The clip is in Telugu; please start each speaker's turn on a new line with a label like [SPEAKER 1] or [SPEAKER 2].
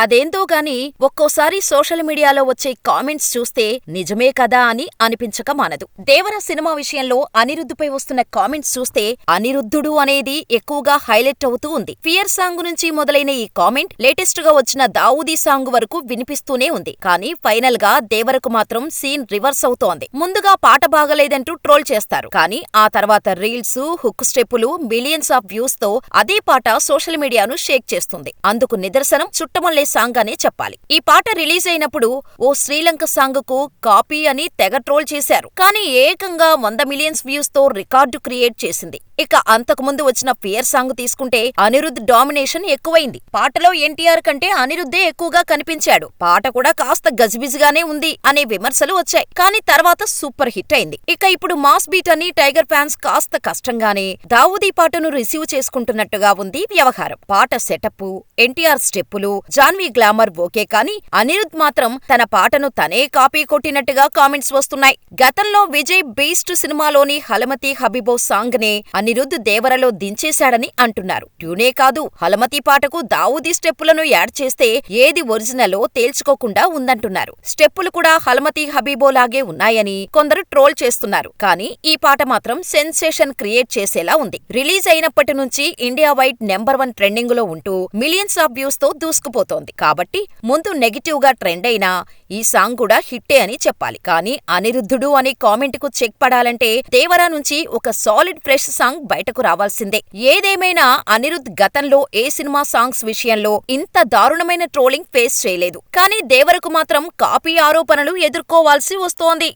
[SPEAKER 1] అదేందో గాని ఒక్కోసారి సోషల్ మీడియాలో వచ్చే కామెంట్స్ చూస్తే నిజమే కదా అని అనిపించక మానదు. దేవర సినిమా విషయంలో అనిరుద్ధుపై వస్తున్న కామెంట్స్ చూస్తే అనిరుద్ధుడు అనేది ఎక్కువగా హైలైట్ అవుతూ ఉంది. ఫియర్ సాంగ్ నుంచి మొదలైన ఈ కామెంట్ లేటెస్ట్ గా వచ్చిన దావూదీ సాంగ్ వరకు వినిపిస్తూనే ఉంది. కానీ ఫైనల్ గా దేవరకు మాత్రం సీన్ రివర్స్ అవుతోంది. ముందుగా పాట బాగలేదంటూ ట్రోల్ చేస్తారు. కానీ ఆ తర్వాత రీల్స్, హుక్ స్టెప్పులు, మిలియన్స్ ఆఫ్ వ్యూస్ తో అదే పాట సోషల్ మీడియాను షేక్ చేస్తుంది. అందుకు నిదర్శనం చుట్టమల్లే సాంగ్ అనే చెప్పాలి. ఈ పాట రిలీజ్ అయినప్పుడు ఓ శ్రీలంక సాంగ్ కు కాపీ అని తెగ ట్రోల్ చేశారు. కానీ ఏకంగా 100 మిలియన్స్ వ్యూస్ తో రికార్డు క్రియేట్ చేసింది. ఇక అంతకుముందు వచ్చిన ఫియర్ సాంగ్ తీసుకుంటే అనిరుద్ధ్ డామినేషన్ ఎక్కువైంది. పాటలో ఎన్టీఆర్ కంటే అనిరుద్ధే ఎక్కువగా కనిపించాడు. పాట కూడా కాస్త గజిబిజిగానే ఉంది అనే విమర్శలు వచ్చాయి. కానీ తర్వాత సూపర్ హిట్ అయింది. ఇక ఇప్పుడు మాస్ బీట్ అని టైగర్ ఫ్యాన్స్ కాస్త కష్టంగానే దావూదీ పాటను రిసీవ్ చేసుకుంటున్నట్టుగా ఉంది వ్యవహారం. పాట సెటప్, ఎన్టీఆర్ స్టెప్పులు, జాన్వీ గ్లామర్ ఓకే, కానీ అనిరుద్ధ్ మాత్రం తన పాటను తనే కాపీ కొట్టినట్టుగా కామెంట్స్ వస్తున్నాయి. గతంలో విజయ్ బీస్ట్ సినిమాలోని హలమతి హబీబో సాంగ్ నే అనిరుద్ధ్ దేవరలో దించేశాడని అంటున్నారు. ట్యూనే కాదు, హలమతి పాటకు దావూదీ స్టెప్పులను యాడ్ చేస్తే ఏది ఒరిజినలో తేల్చుకోకుండా ఉందంటున్నారు. స్టెప్పులు కూడా హలమతి హబీబోలాగే ఉన్నాయని కొందరు ట్రోల్ చేస్తున్నారు. కానీ ఈ పాట మాత్రం సెన్సేషన్ క్రియేట్ చేసేలా ఉంది. రిలీజ్ అయినప్పటి నుంచి ఇండియా వైడ్ నెంబర్ 1 ట్రెండింగ్ లో ఉంటూ మిలియన్స్ ఆఫ్ వ్యూస్ తో దూసుకుపోతోంది. కాబట్టి ముందు నెగిటివ్ గా ట్రెండ్ అయినా ఈ సాంగ్ కూడా హిట్టే అని చెప్పాలి. కానీ అనిరుద్ధుడు అనే కామెంట్ కు చెక్ పడాలంటే దేవరా నుంచి ఒక సాలిడ్ ఫ్రెష్ సాంగ్ బయటకు రావాల్సిందే. ఏదేమైనా అనిరుద్ధ్ గతంలో ఏ సినిమా సాంగ్స్ విషయంలో ఇంత దారుణమైన ట్రోలింగ్ ఫేస్ చేయలేదు. కానీ దేవరకు మాత్రం కాపీ ఆరోపణలు ఎదుర్కోవాల్సి వస్తోంది.